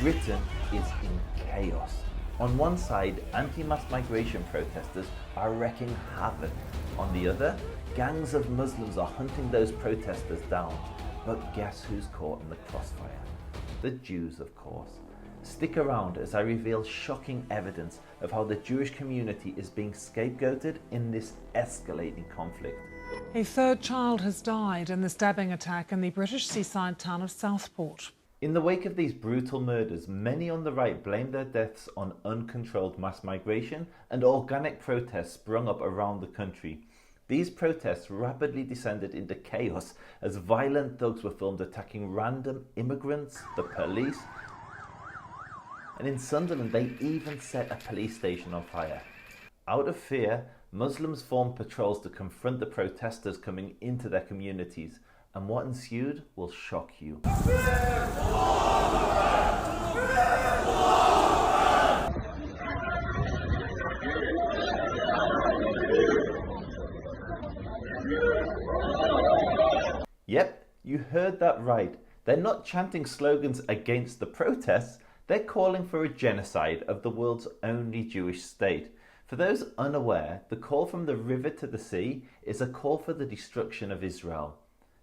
Britain is in chaos. On one side, anti-mass migration protesters are wreaking havoc. On the other, gangs of Muslims are hunting those protesters down. But guess who's caught in the crossfire? The Jews, of course. Stick around as I reveal shocking evidence of how the Jewish community is being scapegoated in this escalating conflict. A third child has died in the stabbing attack in the British seaside town of Southport. In the wake of these brutal murders, many on the right blame their deaths on uncontrolled mass migration, and organic protests sprung up around the country. These protests rapidly descended into chaos as violent thugs were filmed attacking random immigrants, the police, and in Sunderland they even set a police station on fire. Out of fear, Muslims formed patrols to confront the protesters coming into their communities, and what ensued will shock you. Yep, you heard that right. They're not chanting slogans against the protests, they're calling for a genocide of the world's only Jewish state. For those unaware, the call from the river to the sea is a call for the destruction of Israel.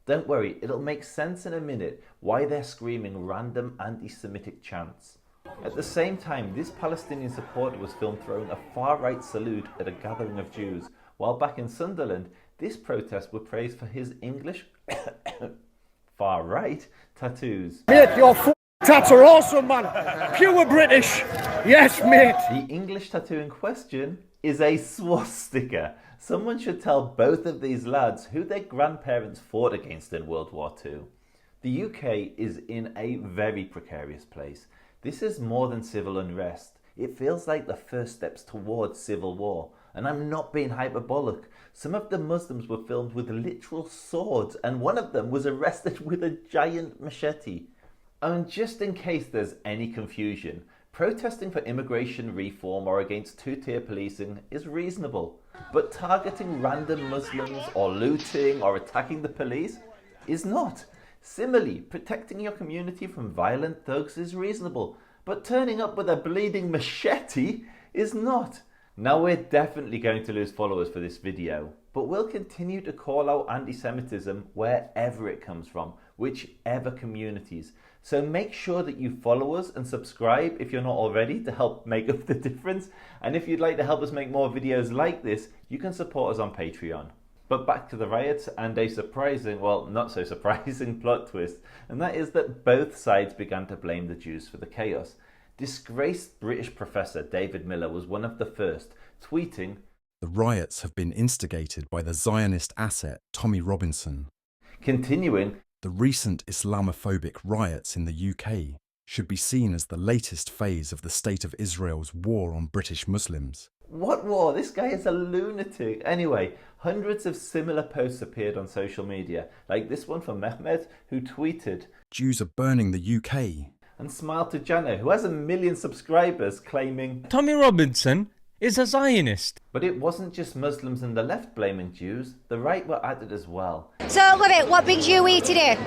Don't worry, it'll make sense in a minute why they're screaming random anti-Semitic chants. At the same time, this Palestinian supporter was filmed throwing a far-right salute at a gathering of Jews, while back in Sunderland, this protest were praised for his English far-right tattoos. Mate, your tats are awesome, man. Pure British. Yes, mate. The English tattoo in question is a swastika. Someone should tell both of these lads who their grandparents fought against in World War II. The UK is in a very precarious place. This is more than civil unrest. It feels like the first steps towards civil war. And I'm not being hyperbolic. Some of the Muslims were filmed with literal swords, and one of them was arrested with a giant machete. And just in case there's any confusion, protesting for immigration reform or against two-tier policing is reasonable. But targeting random Muslims or looting or attacking the police is not. Similarly, protecting your community from violent thugs is reasonable, but turning up with a bleeding machete is not. Now we're definitely going to lose followers for this video, but we'll continue to call out anti-Semitism wherever it comes from, whichever communities. So make sure that you follow us and subscribe if you're not already to help make up the difference. And if you'd like to help us make more videos like this, you can support us on Patreon. But back to the riots and a surprising, well, not so surprising plot twist, and that is that both sides began to blame the Jews for the chaos. Disgraced British professor David Miller was one of the first, tweeting, "The riots have been instigated by the Zionist asset Tommy Robinson." Continuing, "The recent Islamophobic riots in the UK should be seen as the latest phase of the State of Israel's war on British Muslims." What war? This guy is a lunatic. Anyway, hundreds of similar posts appeared on social media, like this one from Mehmet, who tweeted, "Jews are burning the UK." And Smile to Jano, who has 1 million subscribers, claiming, "Tommy Robinson is a Zionist." But it wasn't just Muslims and the left blaming Jews, the right were added as well. So, Lovett, what brings you here today?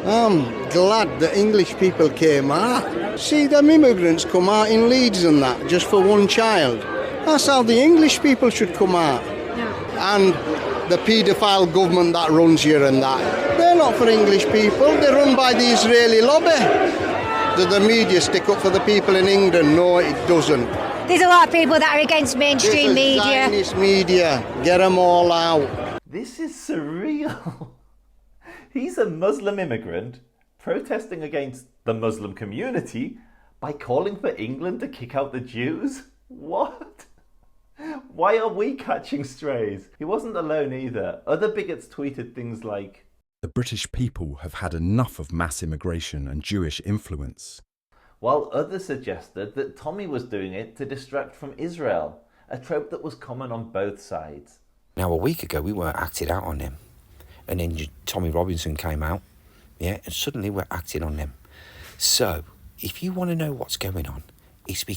I'm glad the English people came out. See them immigrants come out in Leeds and that, just for one child. That's how the English people should come out. And the paedophile government that runs here and that, they're not for English people, they're run by the Israeli lobby. Does the media stick up for the people in England? No, it doesn't. There's a lot of people that are against mainstream media. Zionist media, get them all out. This is surreal. He's a Muslim immigrant protesting against the Muslim community by calling for England to kick out the Jews? What? Why are we catching strays? He wasn't alone either. Other bigots tweeted things like, "The British people have had enough of mass immigration and Jewish influence." While others suggested that Tommy was doing it to distract from Israel, a trope that was common on both sides. Now, a week ago, we weren't acted out on them. And then Tommy Robinson came out, and suddenly we're acting on them. So, if you want to know what's going on, it's because